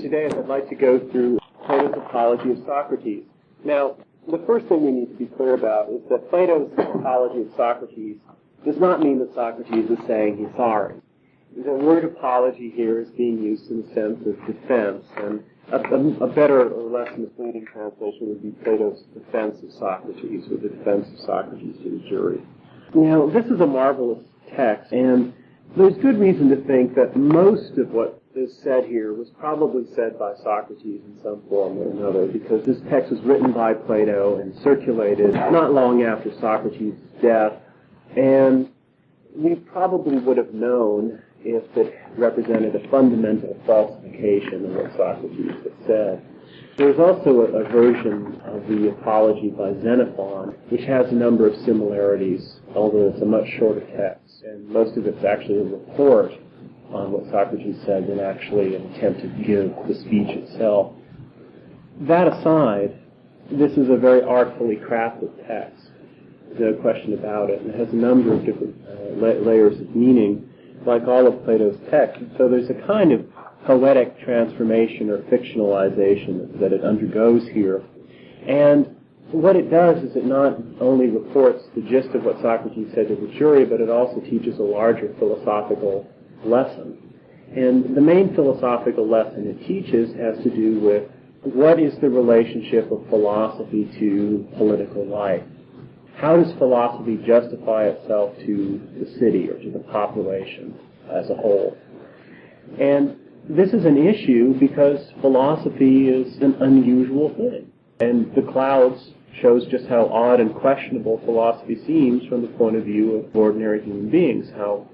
Today I'd like to go through Plato's apology of Socrates. Now, the first thing we need to be clear about is that Plato's apology of Socrates does not mean that Socrates is saying he's sorry. The word apology here is being used in the sense of defense, and a better or less misleading translation would be Plato's defense of Socrates, or the defense of Socrates to the jury. Now, this is a marvelous text, and there's good reason to think that most of what is said here was probably said by Socrates in some form or another, because this text was written by Plato and circulated not long after Socrates' death, and we probably would have known if it represented a fundamental falsification of what Socrates had said. There's also a version of the apology by Xenophon, which has a number of similarities, although it's a much shorter text, and most of it's actually a report on what Socrates said than actually an attempt to give the speech itself. That aside, this is a very artfully crafted text. There's no question about it, and it has a number of different layers of meaning, like all of Plato's text. So there's a kind of poetic transformation or fictionalization that it undergoes here. And what it does is it not only reports the gist of what Socrates said to the jury, but it also teaches a larger philosophical lesson. And the main philosophical lesson it teaches has to do with what is the relationship of philosophy to political life. How does philosophy justify itself to the city or to the population as a whole? And this is an issue because philosophy is an unusual thing. And the Clouds shows just how odd and questionable philosophy seems from the point of view of ordinary human beings, how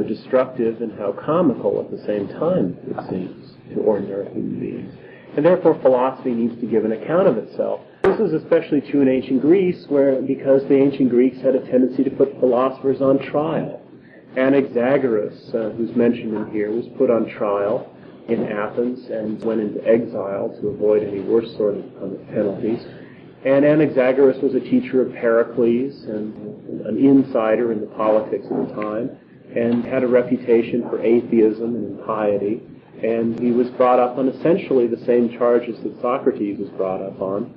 destructive and how comical at the same time it seems to ordinary human beings. And therefore philosophy needs to give an account of itself. This is especially true in ancient Greece, because the ancient Greeks had a tendency to put philosophers on trial. Anaxagoras, who's mentioned in here, was put on trial in Athens and went into exile to avoid any worse sort of penalties. And Anaxagoras was a teacher of Pericles and an insider in the politics of the time, and had a reputation for atheism and impiety. And he was brought up on essentially the same charges that Socrates was brought up on.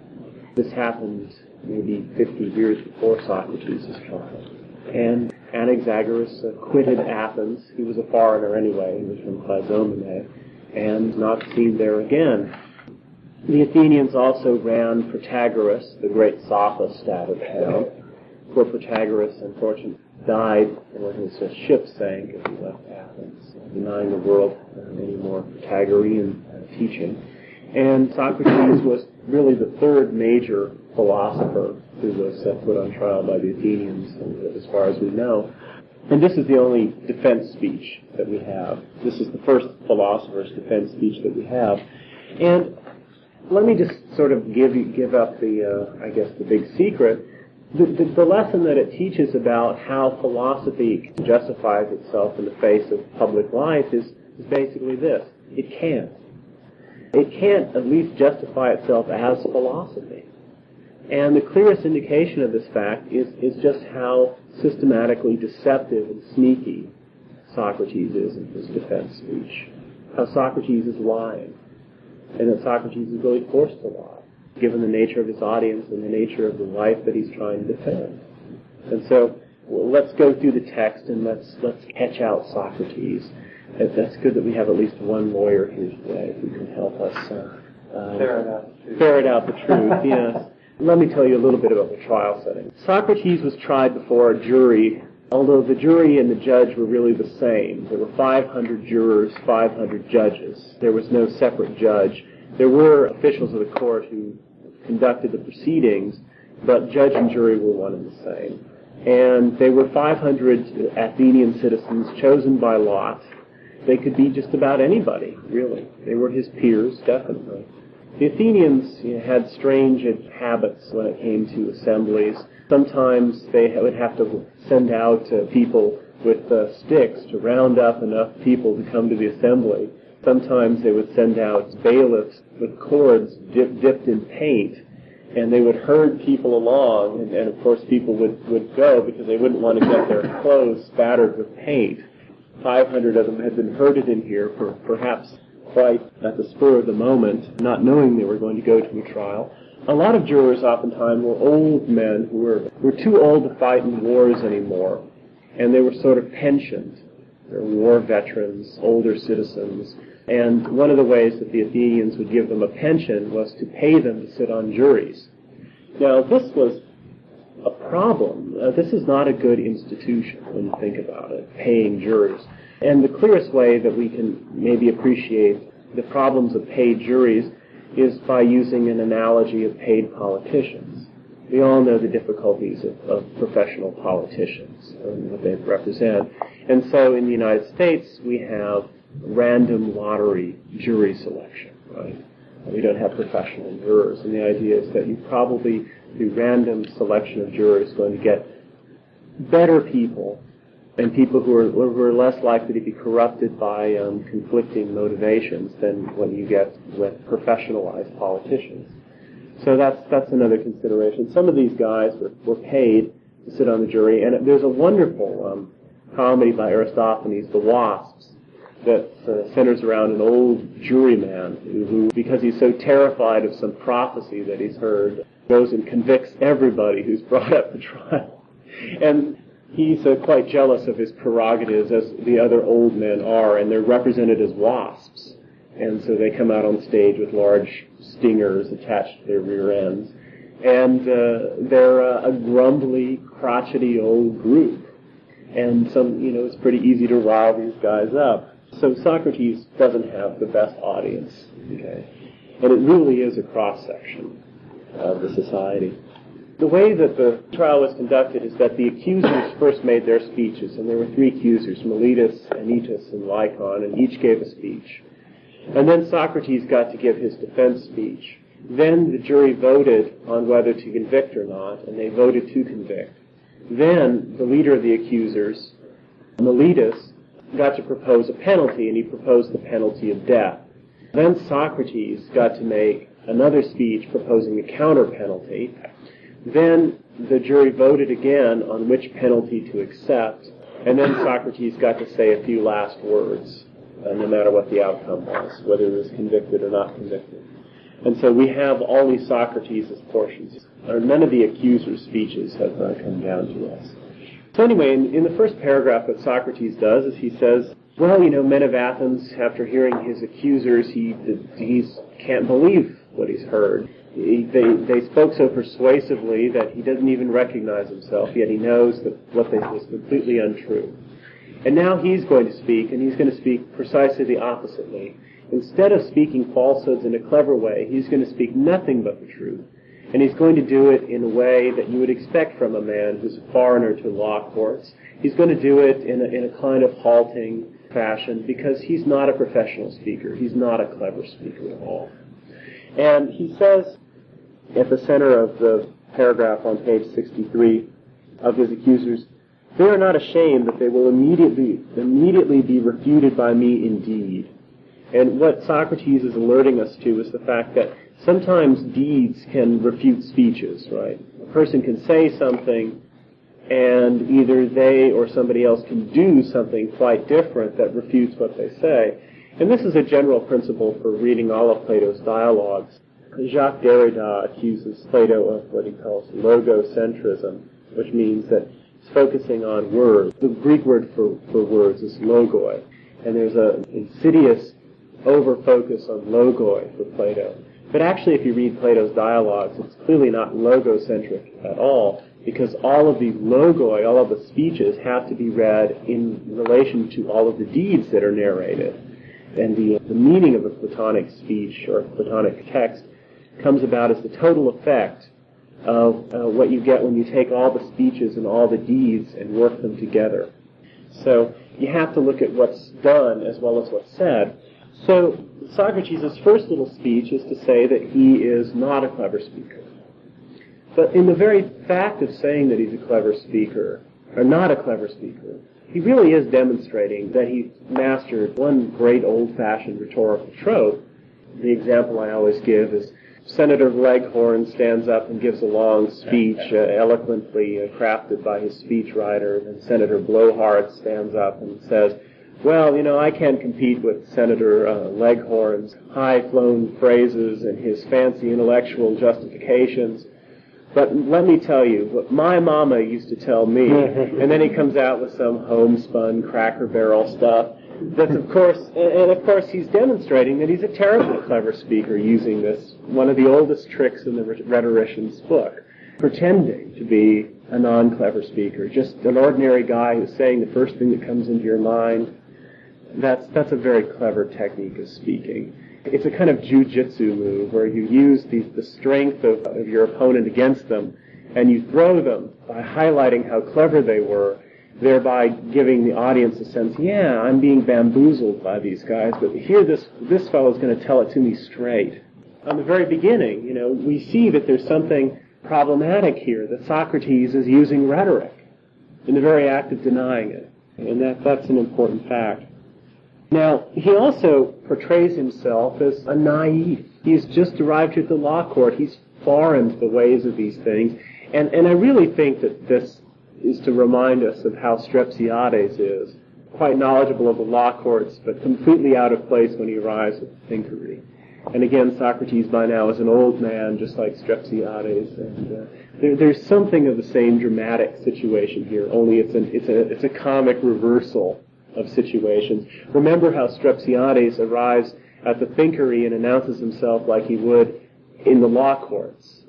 This happened maybe 50 years before Socrates' trial. And Anaxagoras quitted Athens. He was a foreigner anyway. He was from Clazomenae, and not seen there again. The Athenians also ran Protagoras, the great sophist, out of town. Poor Protagoras, unfortunately, died when his ship sank as he left Athens, denying the world any more Pythagorean teaching. And Socrates was really the third major philosopher who was put on trial by the Athenians, as far as we know. And this is the only defense speech that we have. This is the first philosopher's defense speech that we have. And let me just sort of give up the big secret. The lesson that it teaches about how philosophy justifies itself in the face of public life is basically this. It can't. It can't at least justify itself as philosophy. And the clearest indication of this fact is just how systematically deceptive and sneaky Socrates is in his defense speech. How Socrates is lying. And that Socrates is really forced to lie, given the nature of his audience and the nature of the life that he's trying to defend. And so, let's go through the text and let's catch out Socrates. That's good that we have at least one lawyer here today who can help us ferret out the truth. Yes. Let me tell you a little bit about the trial setting. Socrates was tried before a jury, although the jury and the judge were really the same. There were 500 jurors, 500 judges. There was no separate judge. There were officials of the court who conducted the proceedings, but judge and jury were one and the same. And they were 500 Athenian citizens chosen by lot. They could be just about anybody, really. They were his peers, definitely. The Athenians had strange habits when it came to assemblies. Sometimes they would have to send out people with sticks to round up enough people to come to the assembly. Sometimes they would send out bailiffs with cords dipped in paint, and they would herd people along, and of course people would go because they wouldn't want to get their clothes spattered with paint. 500 of them had been herded in here for perhaps quite at the spur of the moment, not knowing they were going to go to a trial. A lot of jurors oftentimes were old men who were too old to fight in wars anymore, and they were sort of pensioned. They're war veterans, older citizens, and one of the ways that the Athenians would give them a pension was to pay them to sit on juries. Now, this was a problem. This is not a good institution when you think about it, paying juries. And the clearest way that we can maybe appreciate the problems of paid juries is by using an analogy of paid politicians. We all know the difficulties of professional politicians and what they represent. And so in the United States, we have random lottery jury selection, right? We don't have professional jurors. And the idea is that you probably, through random selection of jurors, going to get better people and people who are less likely to be corrupted by conflicting motivations than what you get with professionalized politicians. So that's another consideration. Some of these guys were paid to sit on the jury, and there's a wonderful comedy by Aristophanes, The Wasps, that centers around an old juryman who, because he's so terrified of some prophecy that he's heard, goes and convicts everybody who's brought up the trial. And he's quite jealous of his prerogatives, as the other old men are, and they're represented as wasps. And so they come out on stage with large stingers attached to their rear ends. And they're a grumbly, crotchety old group. And it's pretty easy to rile these guys up. So Socrates doesn't have the best audience, okay? And it really is a cross-section of the society. The way that the trial was conducted is that the accusers first made their speeches, and there were three accusers, Miletus, Anytus, and Lycon, and each gave a speech. And then Socrates got to give his defense speech. Then the jury voted on whether to convict or not, and they voted to convict. Then the leader of the accusers, Miletus, got to propose a penalty, and he proposed the penalty of death. Then Socrates got to make another speech proposing a counter penalty. Then the jury voted again on which penalty to accept, and then Socrates got to say a few last words, no matter what the outcome was, whether he was convicted or not convicted. And so we have only Socrates' portions. None of the accusers' speeches have come down to us. So anyway, in the first paragraph, what Socrates does is he says, well, men of Athens, after hearing his accusers, he can't believe what he's heard. They spoke so persuasively that he doesn't even recognize himself, yet he knows that what they said is completely untrue. And now he's going to speak, and he's going to speak precisely the oppositely. Instead of speaking falsehoods in a clever way, he's going to speak nothing but the truth. And he's going to do it in a way that you would expect from a man who's a foreigner to law courts. He's going to do it in a kind of halting fashion because he's not a professional speaker. He's not a clever speaker at all. And he says at the center of the paragraph on page 63 of his accusers, they are not ashamed that they will immediately be refuted by me indeed. And what Socrates is alerting us to is the fact that sometimes deeds can refute speeches, right? A person can say something, and either they or somebody else can do something quite different that refutes what they say. And this is a general principle for reading all of Plato's dialogues. Jacques Derrida accuses Plato of what he calls logocentrism, which means that it's focusing on words. The Greek word for words is logoi, and there's an insidious over-focus on logoi for Plato. But actually, if you read Plato's dialogues, it's clearly not logocentric at all, because all of the logoi, all of the speeches, have to be read in relation to all of the deeds that are narrated. And the meaning of a Platonic speech or Platonic text comes about as the total effect of what you get when you take all the speeches and all the deeds and work them together. So you have to look at what's done as well as what's said. So Socrates' first little speech is to say that he is not a clever speaker. But in the very fact of saying that he's a clever speaker, or not a clever speaker, he really is demonstrating that he mastered one great old-fashioned rhetorical trope. The example I always give is Senator Leghorn stands up and gives a long speech, eloquently crafted by his speechwriter, and Senator Blowhard stands up and says, well, I can't compete with Senator Leghorn's high-flown phrases and his fancy intellectual justifications. But let me tell you what my mama used to tell me, and then he comes out with some homespun Cracker Barrel stuff. That's of course he's demonstrating that he's a terribly clever speaker using this, one of the oldest tricks in the rhetorician's book, pretending to be a non-clever speaker, just an ordinary guy who's saying the first thing that comes into your mind. That's a very clever technique of speaking. It's a kind of jujitsu move where you use the strength of your opponent against them, and you throw them by highlighting how clever they were, thereby giving the audience a sense, yeah, I'm being bamboozled by these guys, but here this fellow's going to tell it to me straight. From the very beginning, we see that there's something problematic here, that Socrates is using rhetoric in the very act of denying it, and that's an important fact. Now, he also portrays himself as a naive. He's just arrived at the law court. He's foreign to the ways of these things. And I really think that this is to remind us of how Strepsiades is, quite knowledgeable of the law courts, but completely out of place when he arrives at the Thinkery. And again, Socrates by now is an old man, just like Strepsiades. And there's something of the same dramatic situation here, only it's a comic reversal of situations. Remember how Strepsiades arrives at the Thinkery and announces himself like he would in the law courts,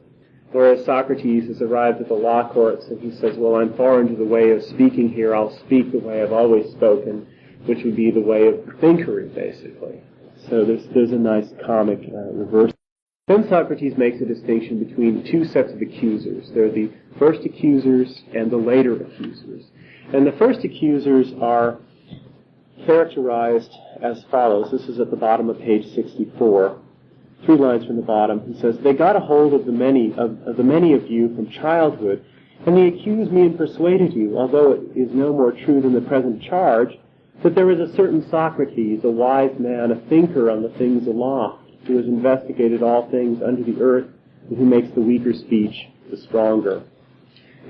whereas Socrates has arrived at the law courts and he says, well, I'm foreign to the way of speaking here. I'll speak the way I've always spoken, which would be the way of Thinkery, basically. So there's a nice comic reversal. Then Socrates makes a distinction between two sets of accusers. There are the first accusers and the later accusers. And the first accusers are characterized as follows. This is at the bottom of page 64, 3 lines from the bottom. He says, they got a hold of the many of you from childhood, and they accused me and persuaded you, although it is no more true than the present charge, that there is a certain Socrates, a wise man, a thinker on the things aloft, who has investigated all things under the earth, and who makes the weaker speech the stronger.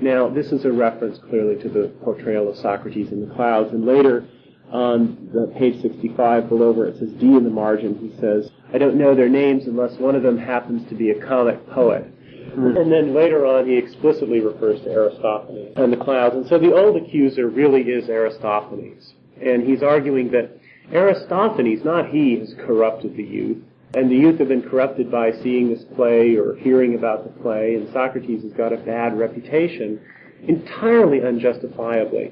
Now, this is a reference clearly to the portrayal of Socrates in the clouds, and later on page 65 below where it says D in the margin, he says, I don't know their names unless one of them happens to be a comic poet. And then later on he explicitly refers to Aristophanes and the clouds. And so the old accuser really is Aristophanes. And he's arguing that Aristophanes, not he, has corrupted the youth. And the youth have been corrupted by seeing this play or hearing about the play. And Socrates has got a bad reputation, entirely unjustifiably.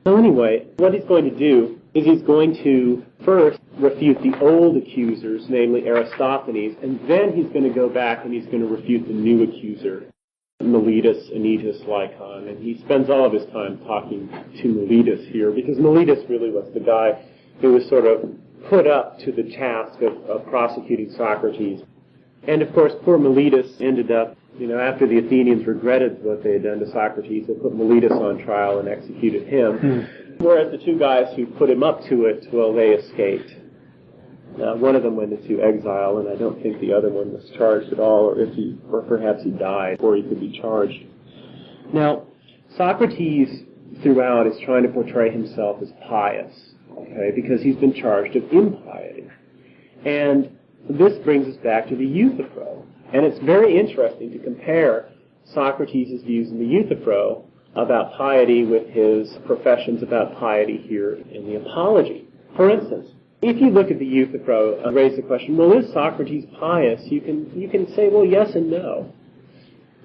So anyway, what he's going to do is he's going to first refute the old accusers, namely Aristophanes, and then he's going to go back and he's going to refute the new accuser, Miletus, Anytus, Lycon. And he spends all of his time talking to Miletus here, because Miletus really was the guy who was sort of put up to the task of prosecuting Socrates. And of course, poor Miletus ended up, after the Athenians regretted what they had done to Socrates, they put Miletus on trial and executed him. Whereas the two guys who put him up to it, well, they escaped. One of them went into exile, and I don't think the other one was charged at all, or perhaps he died before he could be charged. Now, Socrates throughout is trying to portray himself as pious, okay, because he's been charged of impiety. And this brings us back to the Euthyphro. And it's very interesting to compare Socrates' views in the Euthyphro about piety with his professions about piety here in the Apology. For instance, if you look at the Euthyphro and raise the question, well, is Socrates pious? You can say, well, yes and no.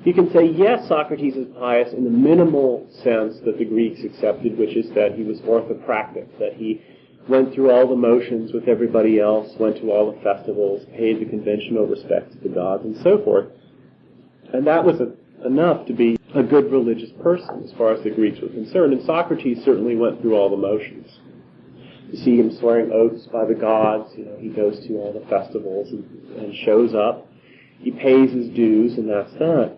You can say, yes, Socrates is pious in the minimal sense that the Greeks accepted, which is that he was orthopractic, that he went through all the motions with everybody else, went to all the festivals, paid the conventional respect to the gods, and so forth. And that was enough to be a good religious person as far as the Greeks were concerned. And Socrates certainly went through all the motions. You see him swearing oaths by the gods. He goes to all the festivals and shows up. He pays his dues, and that's that.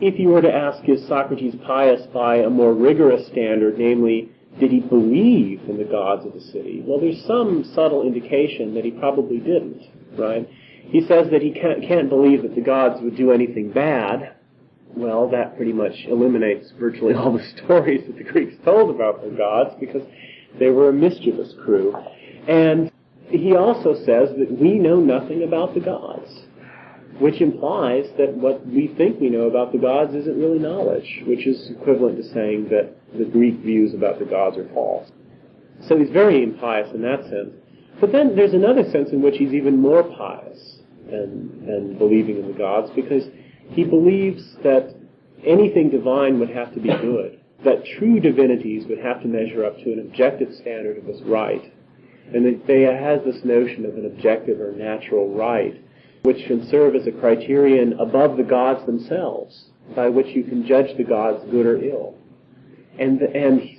If you were to ask, is Socrates pious by a more rigorous standard, namely, did he believe in the gods of the city? Well, there's some subtle indication that he probably didn't, right? He says that he can't believe that the gods would do anything bad. Well, that pretty much eliminates virtually all the stories that the Greeks told about their gods, because They were a mischievous crew. And he also says that we know nothing about the gods, which implies that what we think we know about the gods isn't really knowledge, which is equivalent to saying that the Greek views about the gods are false. So he's very impious in that sense. But then there's another sense in which he's even more pious than believing in the gods, because he believes that anything divine would have to be good, that true divinities would have to measure up to an objective standard of what's right, and that they has this notion of an objective or natural right, which can serve as a criterion above the gods themselves, by which you can judge the gods good or ill. And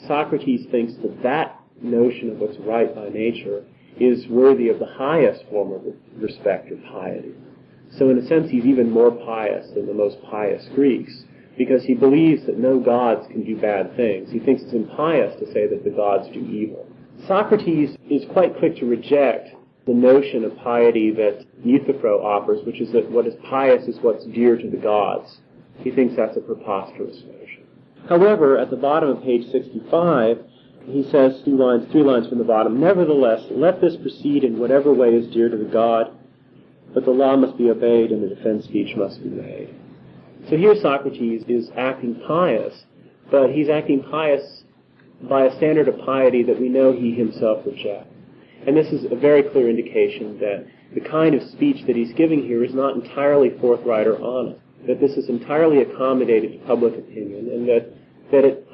Socrates thinks that that notion of what's right by nature is worthy of the highest form of respect or piety. So in a sense, he's even more pious than the most pious Greeks, because he believes that no gods can do bad things. He thinks it's impious to say that the gods do evil. Socrates is quite quick to reject the notion of piety that Euthyphro offers, which is that what is pious is what's dear to the gods. He thinks that's a preposterous notion. However, at the bottom of page 65, he says, three lines from the bottom, "Nevertheless, let this proceed in whatever way is dear to the God, but the law must be obeyed and the defense speech must be made." So here Socrates is acting pious, but he's acting pious by a standard of piety that we know he himself rejects. And this is a very clear indication that the kind of speech that he's giving here is not entirely forthright or honest, that this is entirely accommodated to public opinion, and that it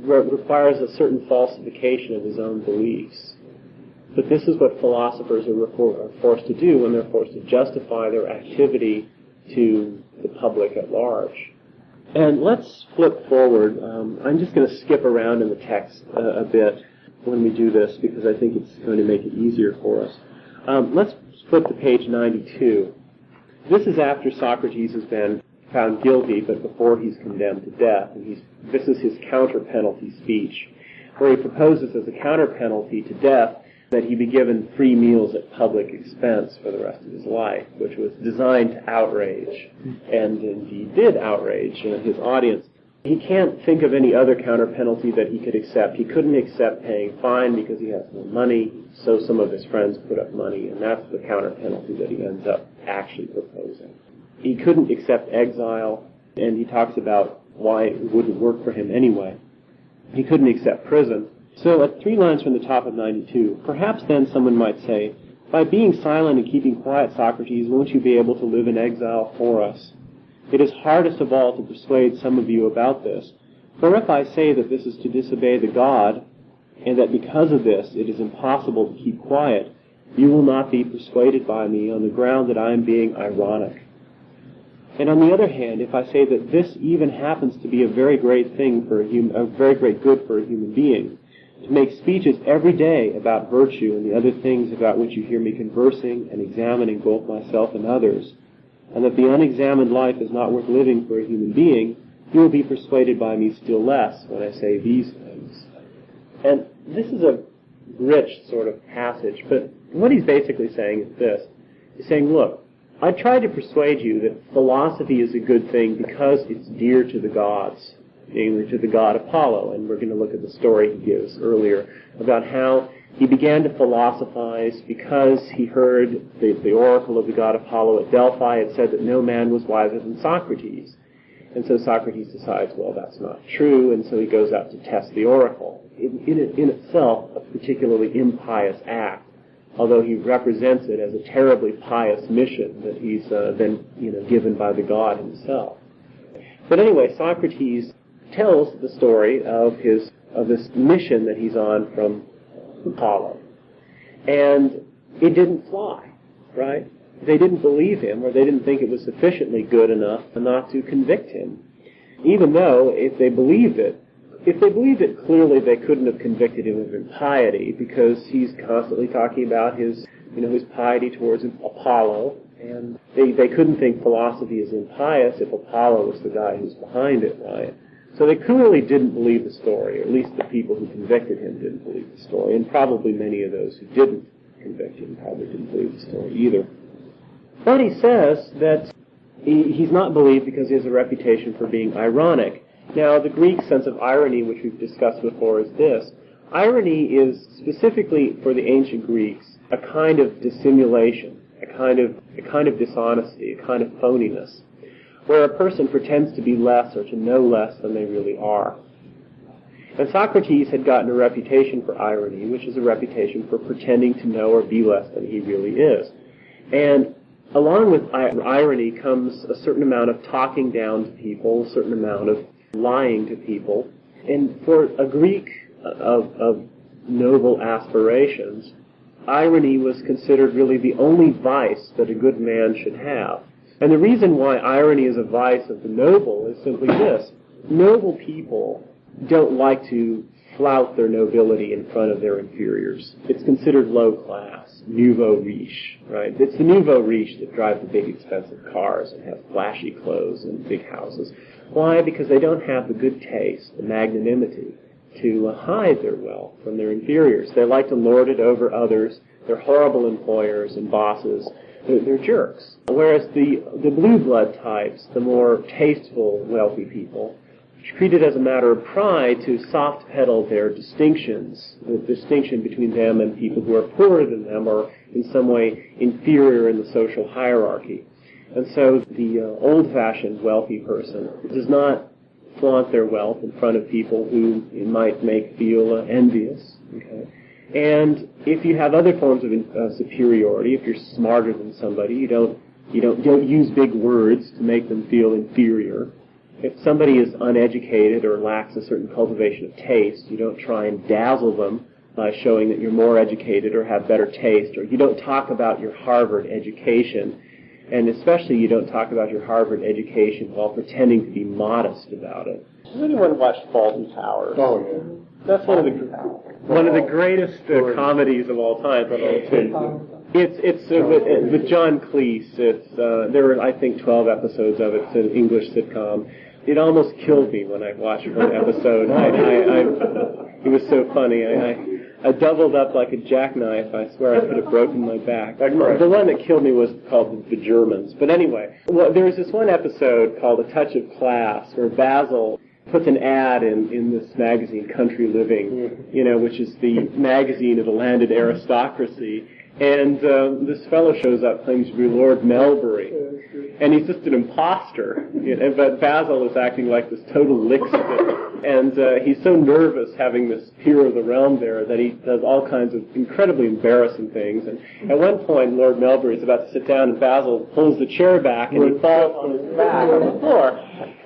requires a certain falsification of his own beliefs. But this is what philosophers are forced to do when they're forced to justify their activity to the public at large. And let's flip forward. I'm just going to skip around in the text a bit when we do this, because I think it's going to make it easier for us. Let's flip to page 92. This is after Socrates has been found guilty, but before he's condemned to death. And this is his counter-penalty speech, where he proposes as a counter-penalty to death that he be given free meals at public expense for the rest of his life, which was designed to outrage, and indeed did outrage his audience. He can't think of any other counter-penalty that he could accept. He couldn't accept paying fine because he has no money, so some of his friends put up money, and that's the counter-penalty that he ends up actually proposing. He couldn't accept exile, and he talks about why it wouldn't work for him anyway. He couldn't accept prison. So at 3 lines from the top of 92, "Perhaps then someone might say, 'By being silent and keeping quiet, Socrates, won't you be able to live in exile for us? It is hardest of all to persuade some of you about this, for if I say that this is to disobey the God, and that because of this it is impossible to keep quiet, you will not be persuaded by me on the ground that I am being ironic. And on the other hand, if I say that this even happens to be a very great thing for a very great good for a human being, to make speeches every day about virtue and the other things about which you hear me conversing and examining both myself and others, and that the unexamined life is not worth living for a human being, you will be persuaded by me still less when I say these things." And this is a rich sort of passage, but what he's basically saying is this. He's saying, look, I tried to persuade you that philosophy is a good thing because it's dear to the gods, namely to the god Apollo, and we're going to look at the story he gives earlier about how he began to philosophize because he heard the oracle of the god Apollo at Delphi had said that no man was wiser than Socrates. And so Socrates decides, well, that's not true, and so he goes out to test the oracle. In itself, a particularly impious act, although he represents it as a terribly pious mission that he's been given by the god himself. But anyway, Socrates tells the story of this mission that he's on from Apollo. And it didn't fly, right? They didn't believe him, or they didn't think it was sufficiently good enough not to convict him. Even though, if they believed it clearly they couldn't have convicted him of impiety, because he's constantly talking about his piety towards Apollo, and they couldn't think philosophy is impious if Apollo was the guy who's behind it, right? So they clearly didn't believe the story, or at least the people who convicted him didn't believe the story, and probably many of those who didn't convict him probably didn't believe the story either. But he says that he's not believed because he has a reputation for being ironic. Now, the Greek sense of irony, which we've discussed before, is this. Irony is, specifically for the ancient Greeks, a kind of dissimulation, a kind of dishonesty, a kind of phoniness, where a person pretends to be less or to know less than they really are. And Socrates had gotten a reputation for irony, which is a reputation for pretending to know or be less than he really is. And along with irony comes a certain amount of talking down to people, a certain amount of lying to people. And for a Greek of noble aspirations, irony was considered really the only vice that a good man should have. And the reason why irony is a vice of the noble is simply this. Noble people don't like to flout their nobility in front of their inferiors. It's considered low class, nouveau riche, right? It's the nouveau riche that drive the big expensive cars and have flashy clothes and big houses. Why? Because they don't have the good taste, the magnanimity to hide their wealth from their inferiors. They like to lord it over others. They're horrible employers and bosses. They're jerks. Whereas the blue blood types, the more tasteful, wealthy people, treat it as a matter of pride to soft pedal their distinctions, the distinction between them and people who are poorer than them or in some way inferior in the social hierarchy. And so the old-fashioned wealthy person does not flaunt their wealth in front of people who it might make feel envious. Okay? And if you have other forms of superiority, if you're smarter than somebody, you don't use big words to make them feel inferior. If somebody is uneducated or lacks a certain cultivation of taste, you don't try and dazzle them by showing that you're more educated or have better taste, or you don't talk about your Harvard education, and especially you don't talk about your Harvard education while pretending to be modest about it. Has anyone watched Fawlty Towers? Oh, yeah. That's one of the greatest comedies of all time. It's with John Cleese. There were, I think, 12 episodes of it. It's an English sitcom. It almost killed me when I watched one episode. It was so funny. I doubled up like a jackknife. I swear I could have broken my back. The one that killed me was called The Germans. But anyway, there was this one episode called A Touch of Class, where Basil puts an ad in this magazine, Country Living, which is the magazine of the landed aristocracy. And this fellow shows up, claims to be Lord Melbury, and he's just an imposter. But Basil is acting like this total lickspit, and he's so nervous having this peer of the realm there that he does all kinds of incredibly embarrassing things. And at one point, Lord Melbury is about to sit down, and Basil pulls the chair back, and he falls on his back on the floor.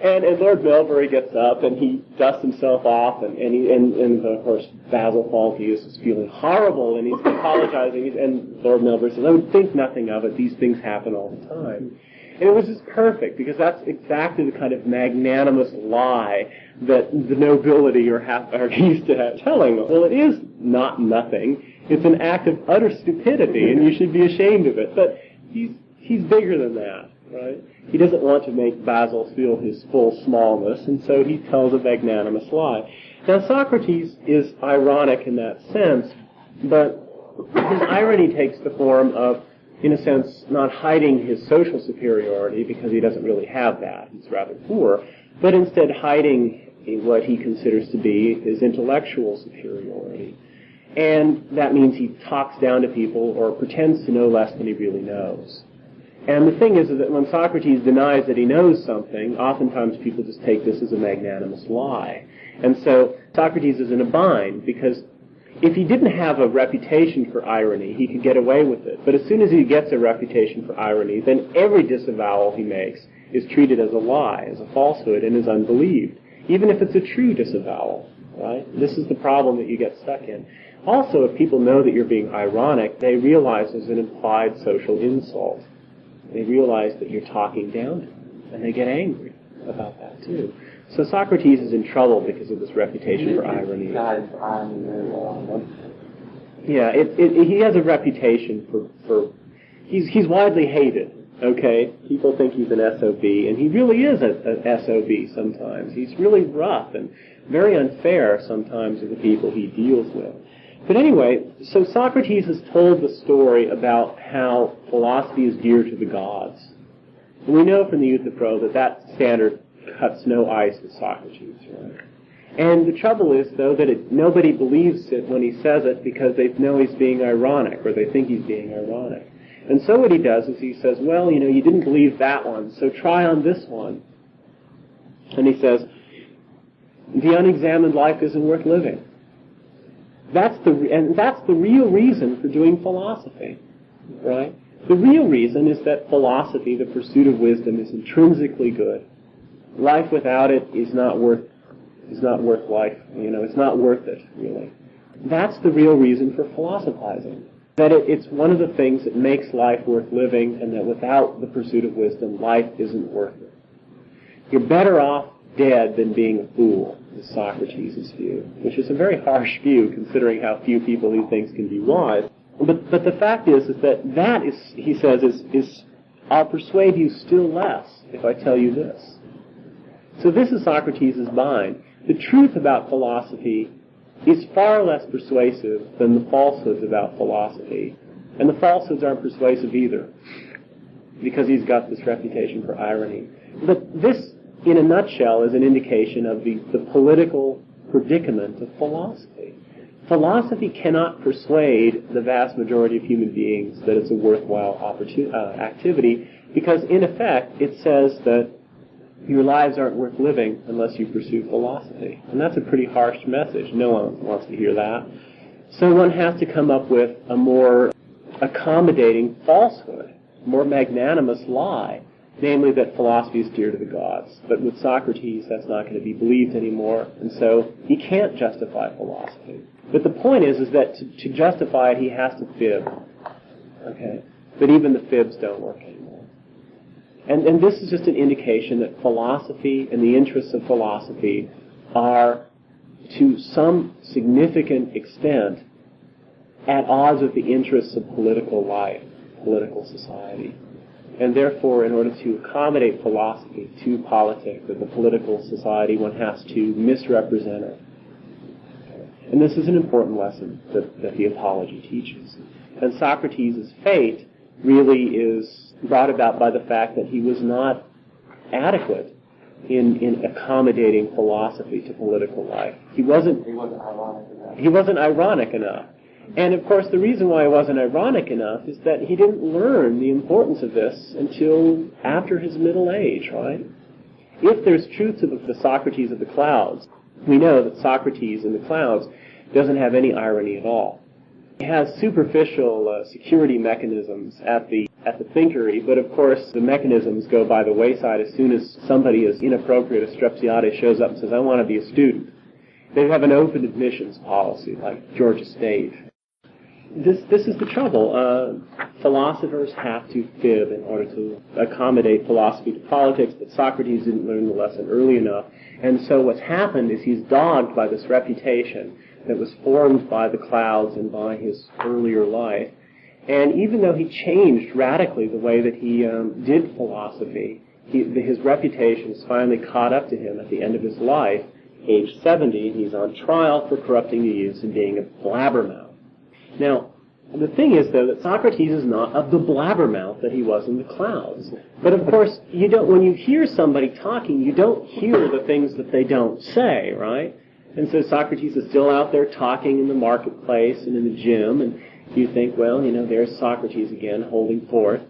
And Lord Melbury gets up, and he dusts himself off, and of course, Basil Fawlty is just feeling horrible, and he's apologizing, and Lord Melbury says, "I would think nothing of it. These things happen all the time." And it was just perfect, because that's exactly the kind of magnanimous lie that the nobility are used to telling them. Well, it is not nothing. It's an act of utter stupidity, and you should be ashamed of it. But he's bigger than that, right? He doesn't want to make Basil feel his full smallness, and so he tells a magnanimous lie. Now, Socrates is ironic in that sense, but his irony takes the form of, in a sense, not hiding his social superiority, because he doesn't really have that. He's rather poor, but instead hiding what he considers to be his intellectual superiority. And that means he talks down to people or pretends to know less than he really knows. And the thing is that when Socrates denies that he knows something, oftentimes people just take this as a magnanimous lie. And so Socrates is in a bind, because if he didn't have a reputation for irony, he could get away with it. But as soon as he gets a reputation for irony, then every disavowal he makes is treated as a lie, as a falsehood, and is unbelieved, even if it's a true disavowal, right? This is the problem that you get stuck in. Also, if people know that you're being ironic, they realize there's an implied social insult. They realize that you're talking down to them, and they get angry about that too. So Socrates is in trouble because of this reputation for irony. Yeah, he has a reputation for he's widely hated. Okay, people think he's an SOB, and he really is an SOB sometimes. He's really rough and very unfair sometimes with the people he deals with. But anyway, so Socrates has told the story about how philosophy is dear to the gods. And we know from the Euthyphro that standard cuts no ice with Socrates, right? And the trouble is, though, that nobody believes it when he says it because they know he's being ironic, or they think he's being ironic. And so what he does is he says, well, you didn't believe that one, so try on this one. And he says, the unexamined life isn't worth living. That's the real reason for doing philosophy, right? The real reason is that philosophy, the pursuit of wisdom, is intrinsically good. Life without it is not worth life. It's not worth it, really. That's the real reason for philosophizing. That it's one of the things that makes life worth living, and that without the pursuit of wisdom, life isn't worth it. You're better off dead than being a fool, is Socrates' view, which is a very harsh view considering how few people he thinks can be wise. But the fact is that is, he says, is I'll persuade you still less if I tell you this. So this is Socrates' mind. The truth about philosophy is far less persuasive than the falsehoods about philosophy. And the falsehoods aren't persuasive either, because he's got this reputation for irony. But this, in a nutshell, is an indication of the political predicament of philosophy. Philosophy cannot persuade the vast majority of human beings that it's a worthwhile activity, because in effect it says that your lives aren't worth living unless you pursue philosophy. And that's a pretty harsh message. No one wants to hear that. So one has to come up with a more accommodating falsehood, a more magnanimous lie, namely that philosophy is dear to the gods. But with Socrates, that's not going to be believed anymore, and so he can't justify philosophy. But the point is that to justify it, he has to fib. Okay? But even the fibs don't work anymore. And this is just an indication that philosophy and the interests of philosophy are, to some significant extent, at odds with the interests of political life, political society. And therefore, in order to accommodate philosophy to politics, or the political society, one has to misrepresent it. And this is an important lesson that the Apology teaches. And Socrates' fate really is brought about by the fact that he was not adequate in accommodating philosophy to political life. He wasn't ironic enough. And of course, the reason why he wasn't ironic enough is that he didn't learn the importance of this until after his middle age, right? If there's truth to the Socrates of the clouds, we know that Socrates in the clouds doesn't have any irony at all. He has superficial security mechanisms at the thinkery, but of course the mechanisms go by the wayside as soon as somebody as inappropriate as Strepsiades shows up and says, I want to be a student. They have an open admissions policy like Georgia State. This is the trouble. Philosophers have to fib in order to accommodate philosophy to politics, but Socrates didn't learn the lesson early enough. And so what's happened is he's dogged by this reputation that was formed by the clouds and by his earlier life. And even though he changed radically the way that he did philosophy, his reputation has finally caught up to him at the end of his life. Age 70, he's on trial for corrupting the youth and being a blabbermouth. Now, the thing is, though, that Socrates is not of the blabbermouth that he was in the clouds. But of course, when you hear somebody talking, you don't hear the things that they don't say, right? And so Socrates is still out there talking in the marketplace and in the gym, and you think, well, there's Socrates again holding forth.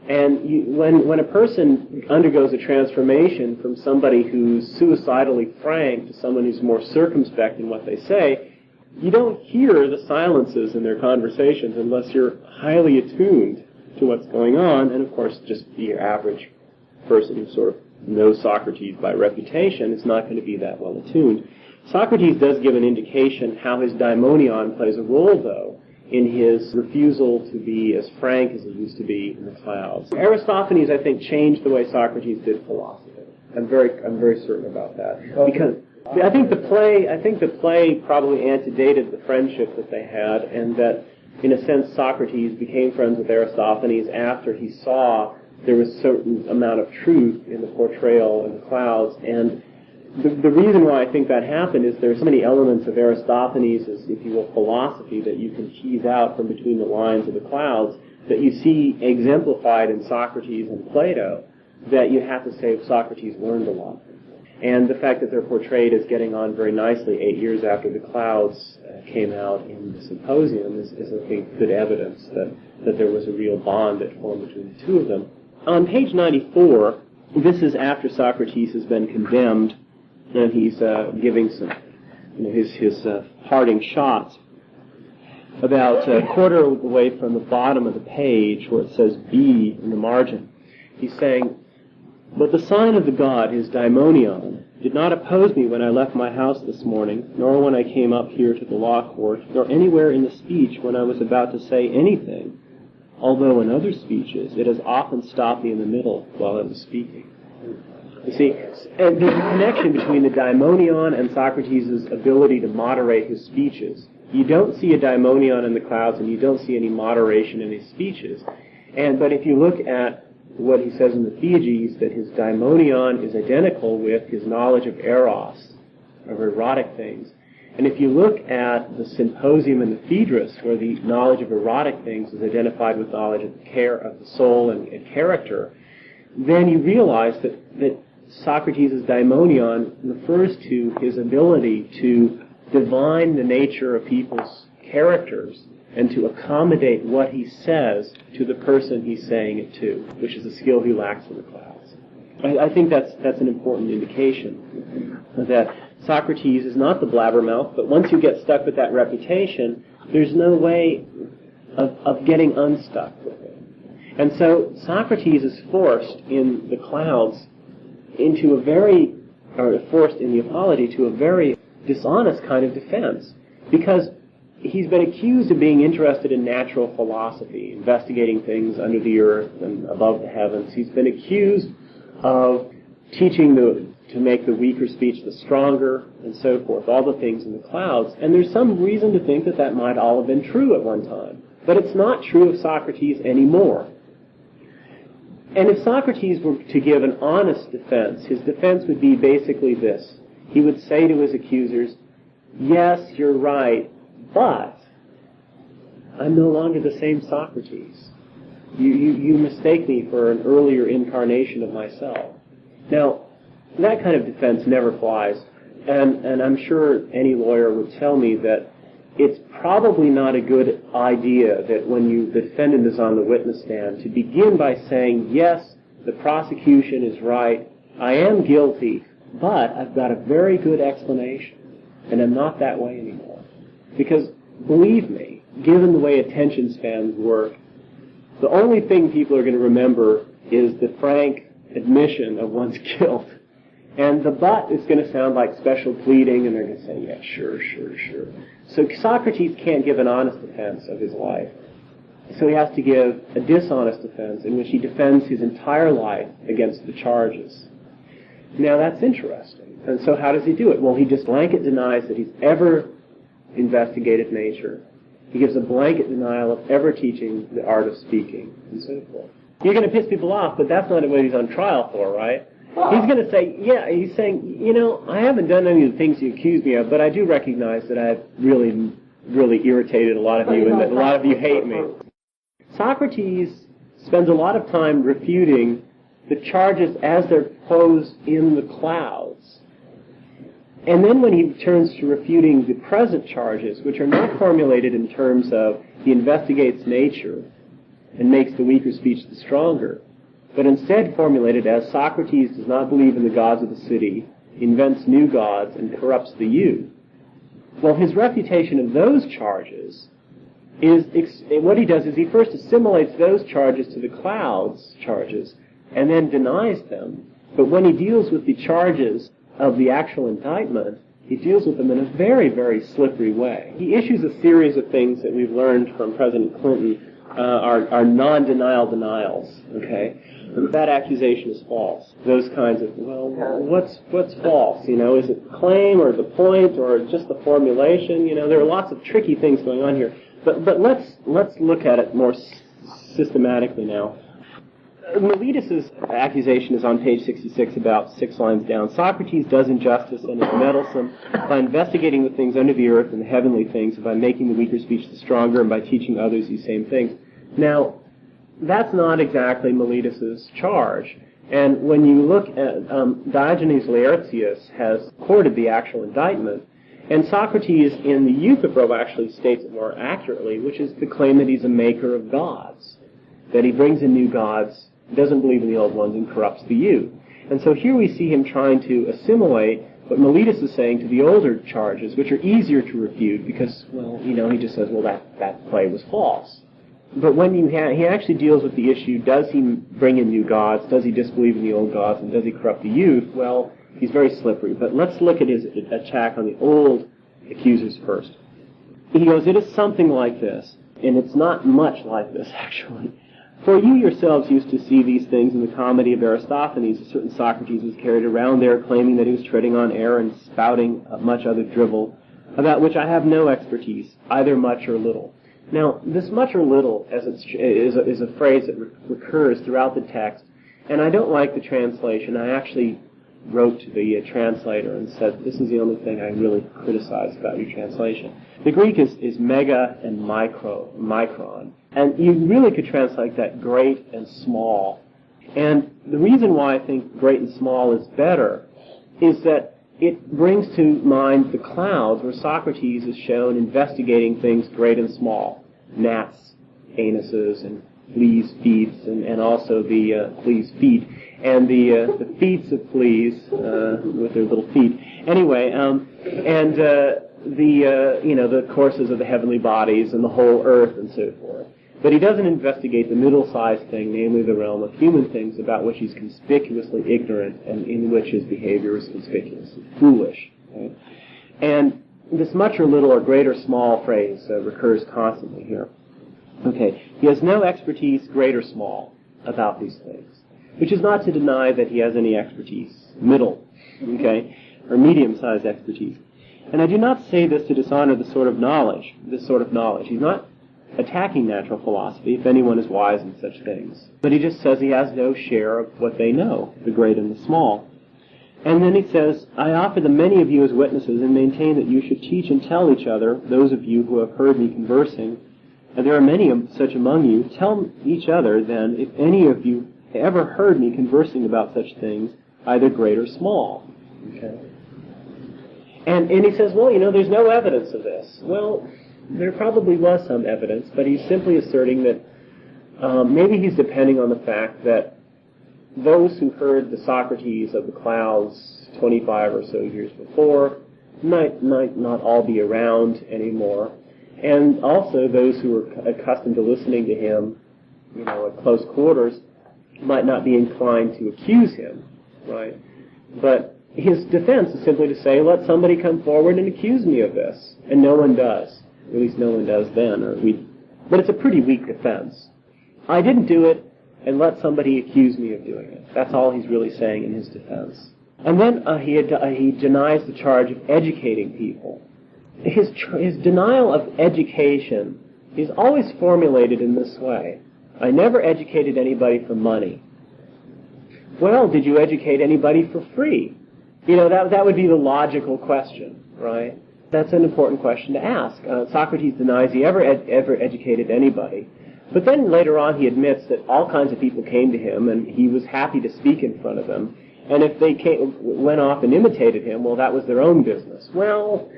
And when a person undergoes a transformation from somebody who's suicidally frank to someone who's more circumspect in what they say, you don't hear the silences in their conversations unless you're highly attuned to what's going on. And of course, just your average person who sort of knows Socrates by reputation is not going to be that well attuned. Socrates does give an indication how his daimonion plays a role, though, in his refusal to be as frank as he used to be in the clouds. Aristophanes, I think, changed the way Socrates did philosophy. I'm very certain about that. Because I think the play probably antedated the friendship that they had, and that, in a sense, Socrates became friends with Aristophanes after he saw there was a certain amount of truth in the portrayal in the clouds. And the reason why I think that happened is there's so many elements of Aristophanes' if you will, philosophy that you can tease out from between the lines of the clouds that you see exemplified in Socrates and Plato, that you have to say Socrates learned a lot. And the fact that they're portrayed as getting on very nicely 8 years after the Clouds came out in the Symposium is I think, good evidence that there was a real bond that formed between the two of them. On page 94, this is after Socrates has been condemned, and he's giving some, his parting shots. About a quarter of the way from the bottom of the page, where it says B in the margin, he's saying, "But the sign of the god, his daimonion, did not oppose me when I left my house this morning, nor when I came up here to the law court, nor anywhere in the speech when I was about to say anything, although in other speeches it has often stopped me in the middle while I was speaking." You see, and there's a connection between the daimonion and Socrates' ability to moderate his speeches. You don't see a daimonion in the Clouds, and you don't see any moderation in his speeches. But if you look at what he says in the Theages, that his daimonion is identical with his knowledge of eros, of erotic things. And if you look at the Symposium and the Phaedrus, where the knowledge of erotic things is identified with knowledge of the soul and character, then you realize that Socrates' daimonion refers to his ability to divine the nature of people's characters and to accommodate what he says to the person he's saying it to, which is a skill he lacks in the Clouds. I think that's an important indication that Socrates is not the blabbermouth, but once you get stuck with that reputation, there's no way of getting unstuck with it. And so Socrates is forced in the Clouds forced in the Apology to a very dishonest kind of defense, because he's been accused of being interested in natural philosophy, investigating things under the earth and above the heavens. He's been accused of teaching to make the weaker speech the stronger, and so forth, all the things in the Clouds. And there's some reason to think that might all have been true at one time. But it's not true of Socrates anymore. And if Socrates were to give an honest defense, his defense would be basically this. He would say to his accusers, "Yes, you're right, but I'm no longer the same Socrates. You mistake me for an earlier incarnation of myself." Now, that kind of defense never flies, and I'm sure any lawyer would tell me that it's probably not a good idea that when the defendant is on the witness stand to begin by saying, "Yes, the prosecution is right, I am guilty, but I've got a very good explanation, and I'm not that way anymore." Because, believe me, given the way attention spans work, the only thing people are going to remember is the frank admission of one's guilt. And the but is going to sound like special pleading, and they're going to say, "Yeah, sure, sure, sure." So Socrates can't give an honest defense of his life. So he has to give a dishonest defense in which he defends his entire life against the charges. Now that's interesting. And so how does he do it? Well, he just blanket denies that he's ever investigated nature. He gives a blanket denial of ever teaching the art of speaking, and so forth. You're going to piss people off, but that's not what he's on trial for, right? He's going to say, he's saying, I haven't done any of the things you accuse me of, but I do recognize that I've really, really irritated a lot of you and that a lot of you hate me. Socrates spends a lot of time refuting the charges as they're posed in the Clouds. And then when he turns to refuting the present charges, which are not formulated in terms of he investigates nature and makes the weaker speech the stronger, but instead formulated as Socrates does not believe in the gods of the city, invents new gods, and corrupts the youth. Well, his refutation of those charges is, what he does is he first assimilates those charges to the Clouds charges, and then denies them. But when he deals with the charges of the actual indictment, he deals with them in a very, very slippery way. He issues a series of things that we've learned from President Clinton are non-denial denials, okay? That accusation is false. Those kinds of, what's false? Is it the claim or the point or just the formulation? There are lots of tricky things going on here. But let's look at it more systematically now. Meletus' accusation is on page 66, about 6 lines down. Socrates does injustice and is meddlesome by investigating the things under the earth and the heavenly things, and by making the weaker speech the stronger, and by teaching others these same things. Now, that's not exactly Meletus' charge. And when you look at Diogenes Laertius has quoted the actual indictment, and Socrates in the Euthyphro actually states it more accurately, which is the claim that he's a maker of gods, that he brings in new gods, doesn't believe in the old ones, and corrupts the youth. And so here we see him trying to assimilate what Miletus is saying to the older charges, which are easier to refute because, well, he just says, well, that play was false. But when he actually deals with the issue, does he bring in new gods, does he disbelieve in the old gods, and does he corrupt the youth? Well, he's very slippery. But let's look at his attack on the old accusers first. He goes, it is something like this, and it's not much like this, actually. For you yourselves used to see these things in the comedy of Aristophanes. A certain Socrates was carried around there, claiming that he was treading on air and spouting much other drivel, about which I have no expertise, either much or little. Now, this much or little is a phrase that recurs throughout the text, and I don't like the translation. I actually wrote to the translator and said, this is the only thing I really criticize about your translation. The Greek is mega and micron, and you really could translate that great and small. And the reason why I think great and small is better is that it brings to mind the clouds where Socrates is shown investigating things great and small, gnats, anuses, and fleas' feet, and also the fleas' feet, and the feet of fleas with their little feet. Anyway, and the courses of the heavenly bodies and the whole earth and so forth. But he doesn't investigate the middle-sized thing, namely the realm of human things, about which he's conspicuously ignorant and in which his behavior is conspicuously foolish. Right? And this much or little or great or small phrase recurs constantly here. Okay, he has no expertise, great or small, about these things, which is not to deny that he has any expertise, middle, okay, or medium-sized expertise. And I do not say this to dishonor this sort of knowledge. He's not attacking natural philosophy, if anyone is wise in such things. But he just says he has no share of what they know, the great and the small. And then he says, I offer the many of you as witnesses and maintain that you should teach and tell each other, those of you who have heard me conversing, and there are many such among you, tell each other then, if any of you ever heard me conversing about such things, either great or small. Okay. And he says, well, there's no evidence of this. Well, there probably was some evidence, but he's simply asserting that maybe he's depending on the fact that those who heard the Socrates of the clouds 25 or so years before might not all be around anymore, and also those who were accustomed to listening to him, at close quarters, might not be inclined to accuse him, right? But his defense is simply to say, let somebody come forward and accuse me of this, and no one does. At least no one does then, but it's a pretty weak defense. I didn't do it, and let somebody accuse me of doing it. That's all he's really saying in his defense. And then he denies the charge of educating people. His denial of education is always formulated in this way. I never educated anybody for money. Well, did you educate anybody for free? That would be the logical question, right? That's an important question to ask. Socrates denies he ever educated anybody. But then later on he admits that all kinds of people came to him and he was happy to speak in front of them. And if they went off and imitated him, well, that was their own business. Well,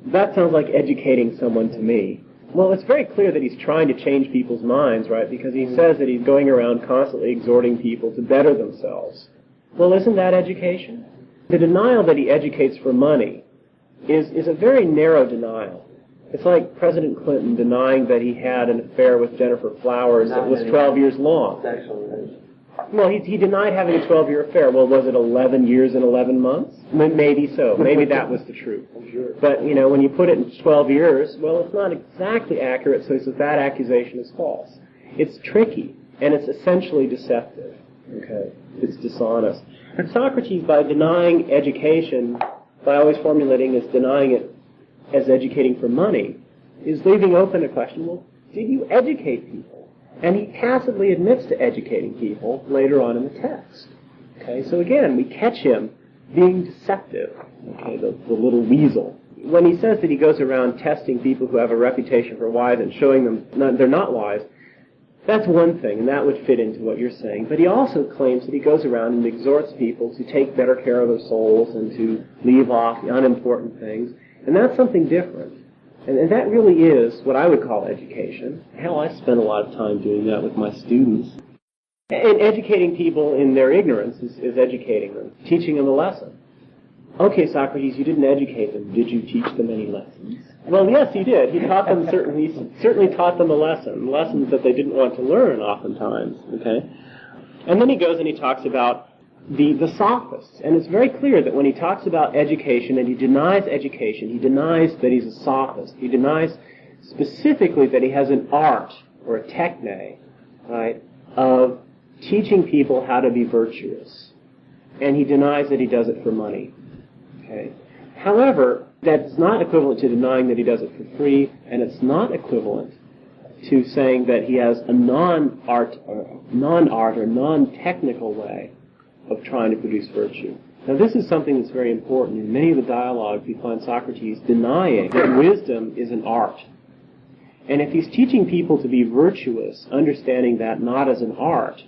that sounds like educating someone to me. Well, it's very clear that he's trying to change people's minds, right? Because he says that he's going around constantly exhorting people to better themselves. Well, isn't that education? The denial that he educates for money is a very narrow denial. It's like President Clinton denying that he had an affair with Jennifer Flowers that was 12 years long. Well, he denied having a 12-year affair. Well, was it 11 years and 11 months? Maybe so. Maybe that was the truth. But, when you put it in 12 years, well, it's not exactly accurate, so that accusation is false. It's tricky, and it's essentially deceptive. Okay? It's dishonest. And Socrates, by denying education, by always formulating as denying it as educating for money, is leaving open a question, well, did you educate people? And he tacitly admits to educating people later on in the text. Okay, so again, we catch him being deceptive, okay, the little weasel. When he says that he goes around testing people who have a reputation for wise and showing them they're not wise, That's one thing, and that would fit into what you're saying. But he also claims that he goes around and exhorts people to take better care of their souls and to leave off the unimportant things. And that's something different. And that really is what I would call education. Hell, I spend a lot of time doing that with my students. And educating people in their ignorance is educating them, teaching them a lesson. Okay, Socrates, you didn't educate them. Did you teach them any lessons? Well, yes, he did. He taught them certainly taught them a lesson, lessons that they didn't want to learn oftentimes. Okay, and then he goes and he talks about the sophists, and it's very clear that when he talks about education and he denies education, he denies that he's a sophist. He denies specifically that he has an art or a techne, right, of teaching people how to be virtuous, and he denies that he does it for money. Okay. However, that's not equivalent to denying that he does it for free, and it's not equivalent to saying that he has a non-art or non-technical way of trying to produce virtue. Now, this is something that's very important. In many of the dialogues, we find Socrates denying that wisdom is an art. And if he's teaching people to be virtuous, understanding that not as an art,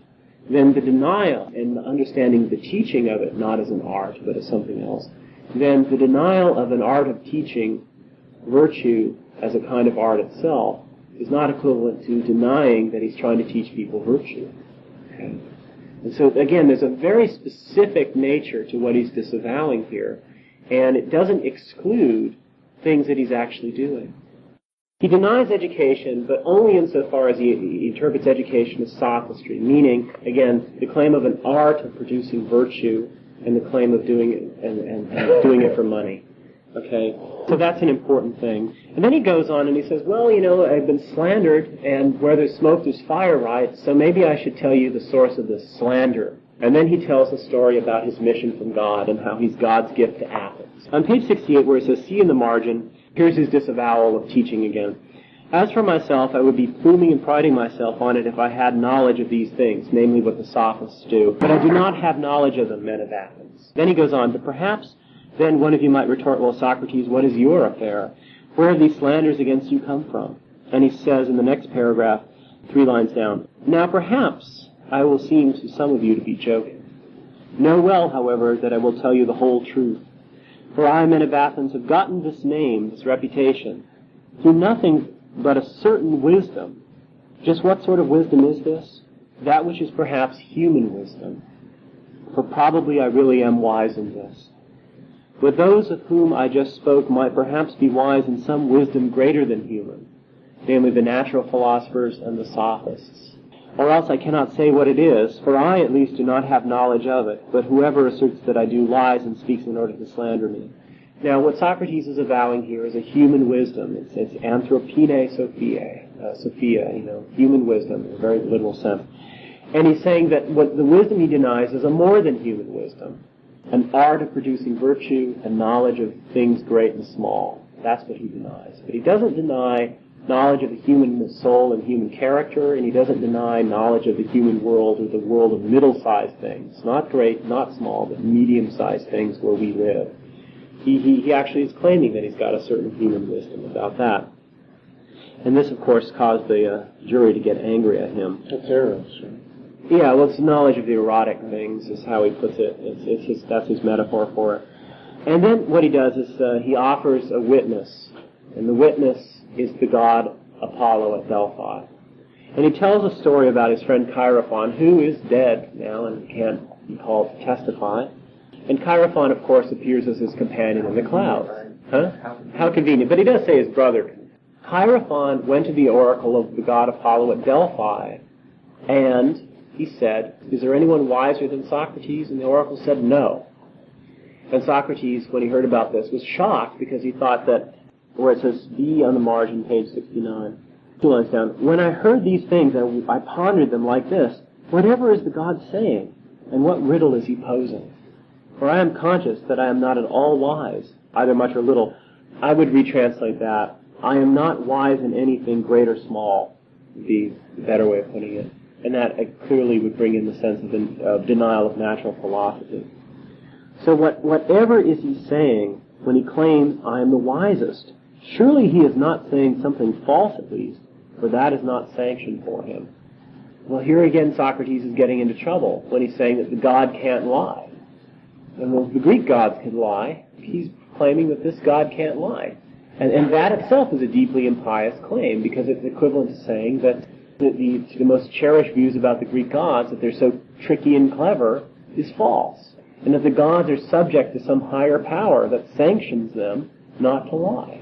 then the denial and the understanding the teaching of it not as an art, but as something else, then the denial of an art of teaching virtue as a kind of art itself is not equivalent to denying that he's trying to teach people virtue. Okay? And so, again, there's a very specific nature to what he's disavowing here, and it doesn't exclude things that he's actually doing. He denies education, but only insofar as he interprets education as sophistry, meaning, again, the claim of an art of producing virtue and the claim of doing it and doing it for money. Okay? So that's an important thing. And then he goes on and he says, well, you know, I've been slandered, and where there's smoke, there's fire, right? So maybe I should tell you the source of this slander. And then he tells a story about his mission from God and how he's God's gift to Athens. On page 68, where it says, see in the margin, here's his disavowal of teaching again. As for myself, I would be pluming and priding myself on it if I had knowledge of these things, namely what the sophists do. But I do not have knowledge of them, men of Athens. Then he goes on, but perhaps then one of you might retort, well, Socrates, what is your affair? Where have these slanders against you come from? And he says in the next paragraph, 3 lines down, now perhaps I will seem to some of you to be joking. Know well, however, that I will tell you the whole truth. For I, men of Athens, have gotten this name, this reputation, through nothing but a certain wisdom. Just what sort of wisdom is this? That which is perhaps human wisdom. For probably I really am wise in this. But those of whom I just spoke might perhaps be wise in some wisdom greater than human, namely the natural philosophers and the sophists. Or else I cannot say what it is, for I at least do not have knowledge of it, but whoever asserts that I do lies and speaks in order to slander me. Now, what Socrates is avowing here is a human wisdom. It's anthropine Sophia, human wisdom in a very literal sense. And he's saying that what the wisdom he denies is a more than human wisdom, an art of producing virtue and knowledge of things great and small. That's what he denies. But he doesn't deny knowledge of the human soul and human character, and he doesn't deny knowledge of the human world or the world of middle-sized things. Not great, not small, but medium-sized things where we live. He actually is claiming that he's got a certain human wisdom about that. And this, of course, caused the jury to get angry at him. That's eros, right? Yeah, well, it's knowledge of the erotic things is how he puts it. That's his metaphor for it. And then what he does is he offers a witness, and the witness is the god Apollo at Delphi. And he tells a story about his friend Chaerephon, who is dead now and can't be called to testify. And Chaerephon, of course, appears as his companion in the clouds. Huh? How convenient. But he does say his brother. Chaerephon went to the oracle of the god Apollo at Delphi, and he said, is there anyone wiser than Socrates? And the oracle said no. And Socrates, when he heard about this, was shocked because he thought that, where it says B on the margin, page 69, 2 lines down, when I heard these things, I pondered them like this, whatever is the god saying, and what riddle is he posing? For I am conscious that I am not at all wise, either much or little. I would retranslate that. I am not wise in anything great or small, would be the better way of putting it. And that clearly would bring in the sense of denial of natural philosophy. So whatever is he saying when he claims, I am the wisest? Surely he is not saying something false, at least, for that is not sanctioned for him. Well, here again Socrates is getting into trouble when he's saying that the God can't lie. And well, the Greek gods can lie. He's claiming that this God can't lie. And that itself is a deeply impious claim, because it's equivalent to saying that the most cherished views about the Greek gods, that they're so tricky and clever, is false. And that the gods are subject to some higher power that sanctions them not to lie.